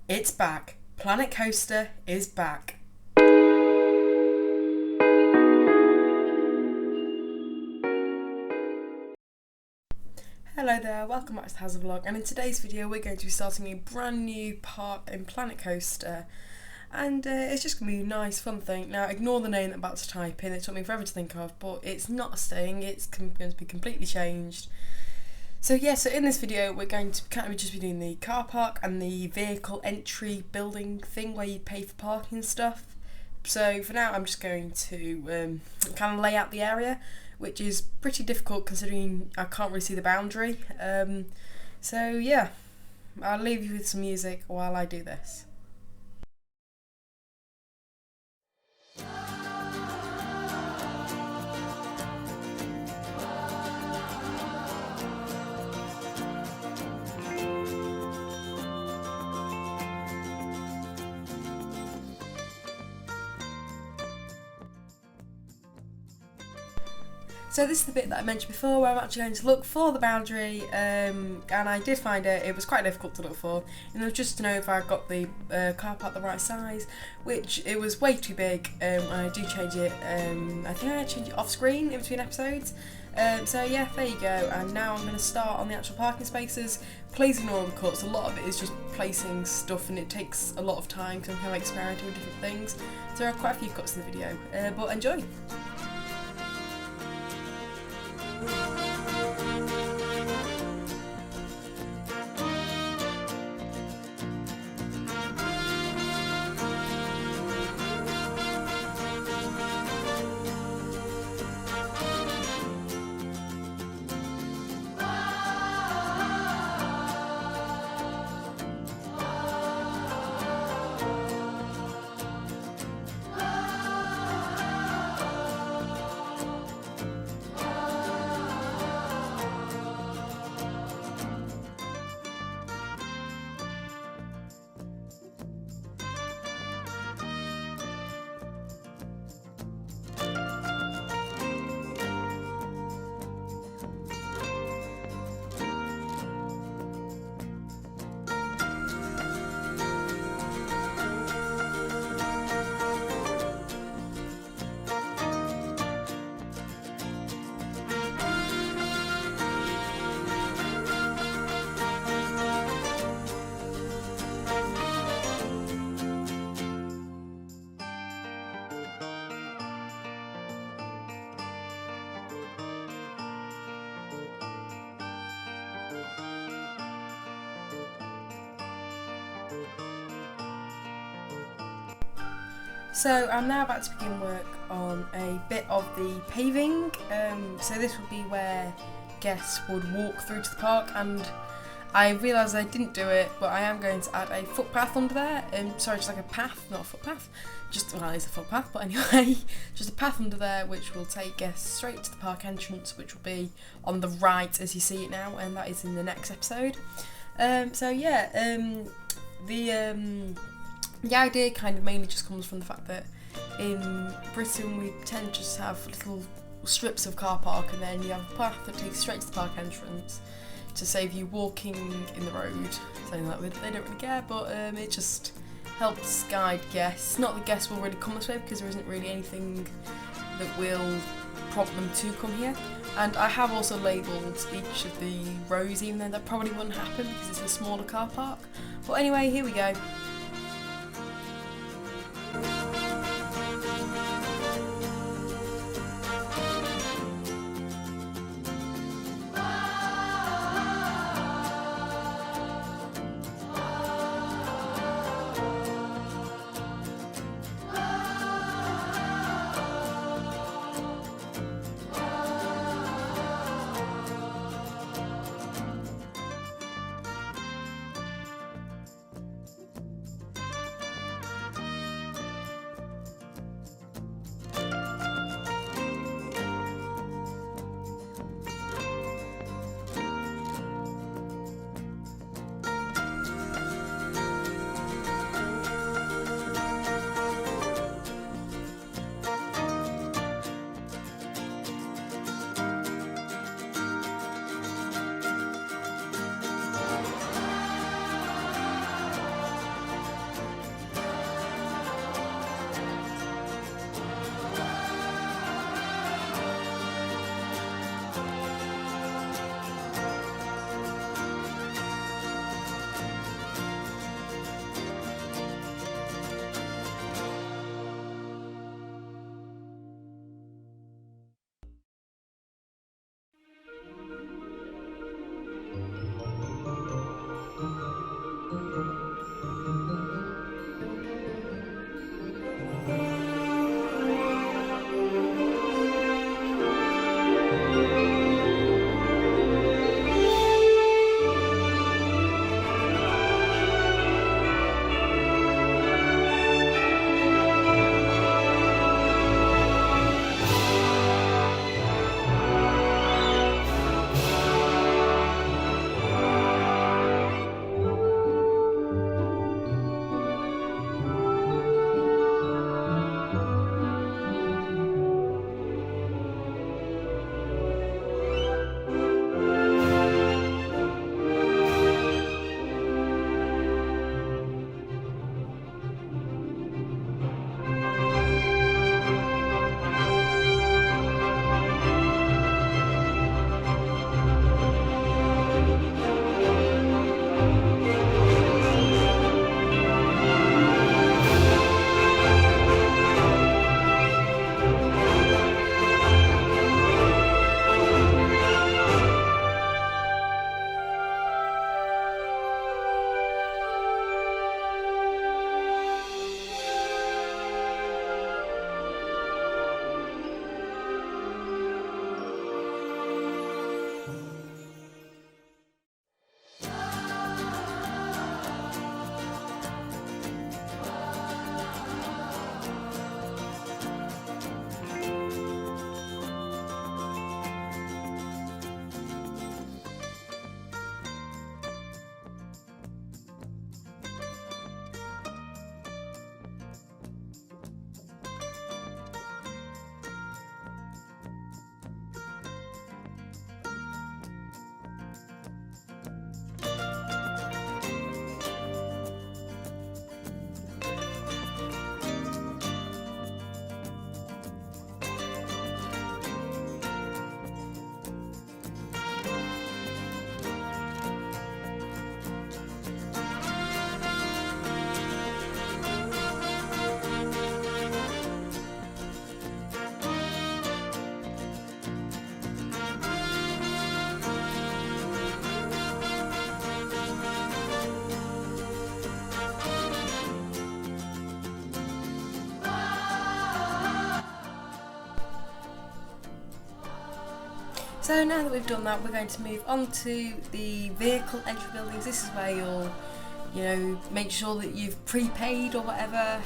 It's back. Planet Coaster is back. Hello there, welcome back to the House Vlog, and in today's video we're going to be starting a brand new park in Planet Coaster, and it's just going to be a nice fun thing. Now ignore the name that I'm about to type in, it took me forever to think of, but it's not staying, it's going to be completely changed. So in this video we're going to kind of just be doing the car park and the vehicle entry building thing where you pay for parking and stuff. So for now I'm just going to kind of lay out the area, which is pretty difficult considering I can't really see the boundary. I'll leave you with some music while I do this. So this is the bit that I mentioned before where I'm actually going to look for the boundary, and I did find it. It was quite difficult to look for, and it was just to know if I got the car park the right size, which it was way too big, and I do change it, I think I change it off screen in between episodes. There you go, and now I'm going to start on the actual parking spaces. Please ignore the cuts, a lot of it is just placing stuff and it takes a lot of time because I'm kind of experimenting with different things. So there are quite a few cuts in the video, but enjoy! So I'm now about to begin work on a bit of the paving. So this would be where guests would walk through to the park, and I realised I didn't do it, but I am going to add a footpath under there. Just like a path, not a footpath. It's a footpath, but anyway, just a path under there which will take guests straight to the park entrance, which will be on the right as you see it now, and that is in the next episode. The idea kind of mainly just comes from the fact that in Britain we tend to just have little strips of car park, and then you have a path that takes straight to the park entrance to save you walking in the road. Saying that they don't really care, but it just helps guide guests. Not that guests will really come this way because there isn't really anything that will prompt them to come here. And I have also labelled each of the rows, even though that probably wouldn't happen because it's a smaller car park. But anyway, here we go. So now that we've done that, we're going to move on to the vehicle entry buildings. This is where you'll, make sure that you've prepaid or whatever.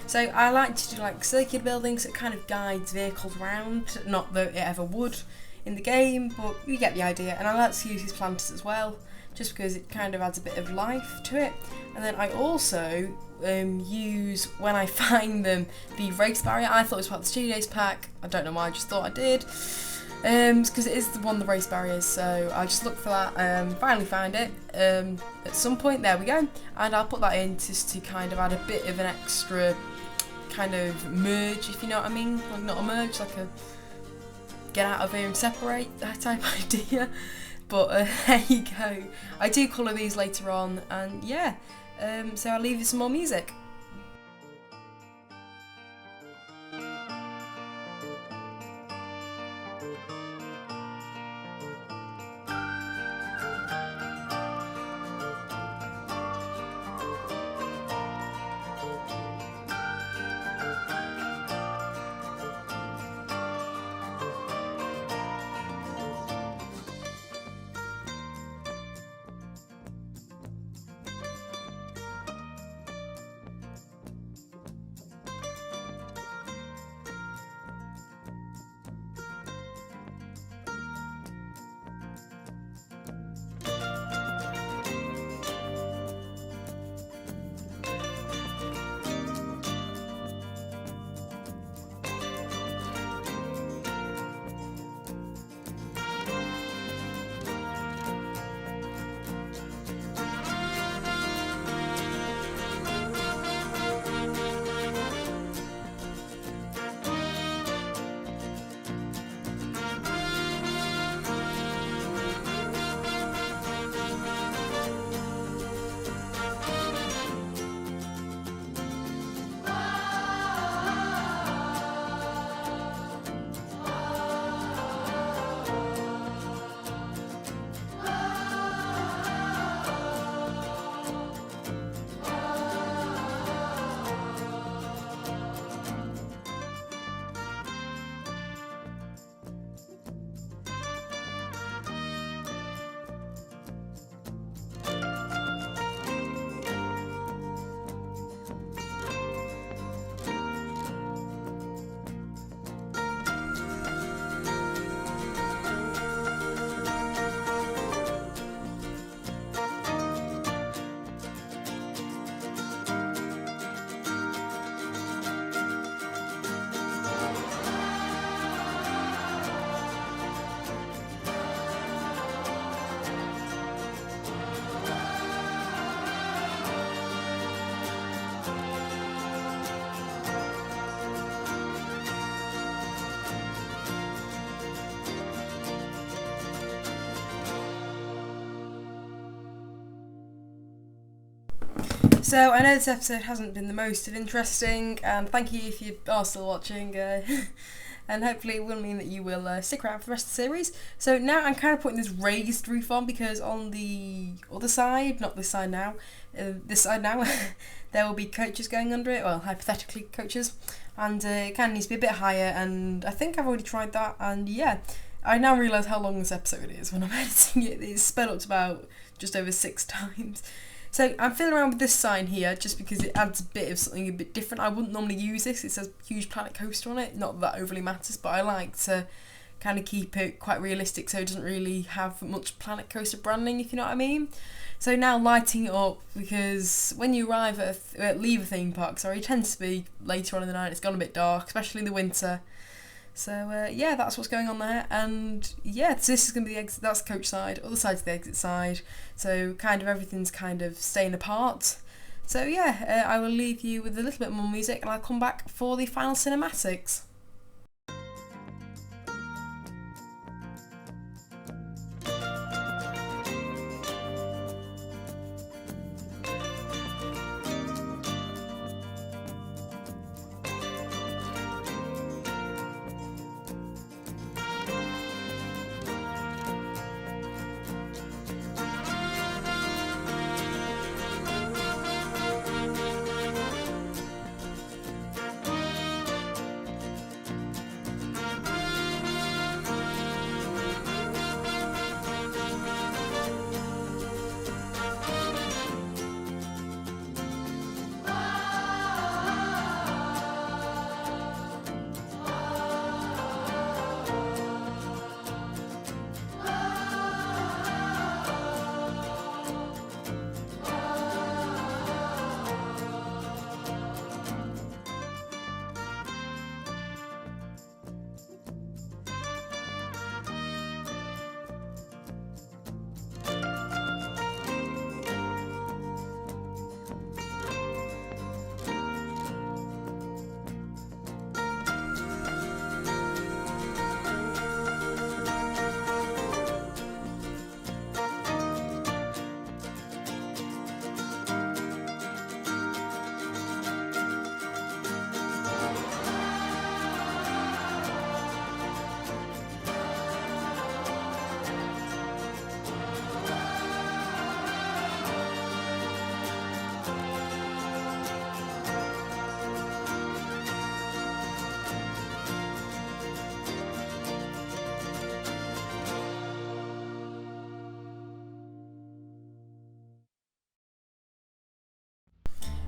So I like to do like circular buildings. It kind of guides vehicles around, not that it ever would in the game, but you get the idea. And I like to use these planters as well, just because it kind of adds a bit of life to it. And then I also use, when I find them, the race barrier. I thought it was part of the Studios pack. I don't know why, I just thought I did. Because it is the one of the race barriers, so I just looked for that, finally found it at some point. There we go, and I'll put that in just to kind of add a bit of an extra kind of merge, if you know what I mean. Like, not a merge, like a get out of here and separate, that type idea. But there you go. I do colour these later on, and yeah, so I'll leave you some more music. So I know this episode hasn't been the most interesting, and thank you if you are still watching, and hopefully it will mean that you will stick around for the rest of the series. So now I'm kind of putting this raised roof on because on the other side, not this side now, this side now, there will be coaches going under it, well, hypothetically coaches, and it kind of needs to be a bit higher, and I think I've already tried that, and yeah, I now realise how long this episode is when I'm editing it. It's sped up to about just over 6 times. So I'm fiddling around with this sign here just because it adds a bit of something a bit different. I wouldn't normally use this. It says Huge Planet Coaster on it. Not that overly matters, but I like to kind of keep it quite realistic so it doesn't really have much Planet Coaster branding, if you know what I mean. So now lighting it up, because when you arrive at leave a theme park, it tends to be later on in the night. It's gone a bit dark, especially in the winter. So yeah, that's what's going on there, and yeah, so this is going to be the exit. That's the coach side. Other side's the exit side. So kind of everything's kind of staying apart. So yeah, I will leave you with a little bit more music, and I'll come back for the final cinematics.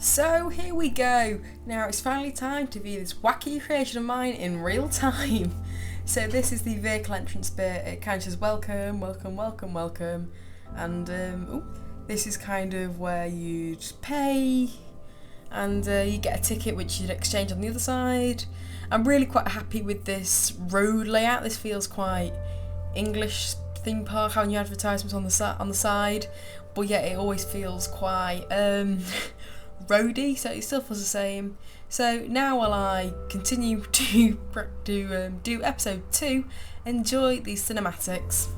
So here we go. Now it's finally time to view this wacky creation of mine in real time. So this is the vehicle entrance bit. It kind of says welcome, welcome, welcome, welcome. And this is kind of where you'd pay and you get a ticket which you'd exchange on the other side. I'm really quite happy with this road layout. This feels quite English theme park, having your advertisements on the side, but yet it always feels quite roady, so it still feels the same. So now while I continue to do episode 2, enjoy these cinematics.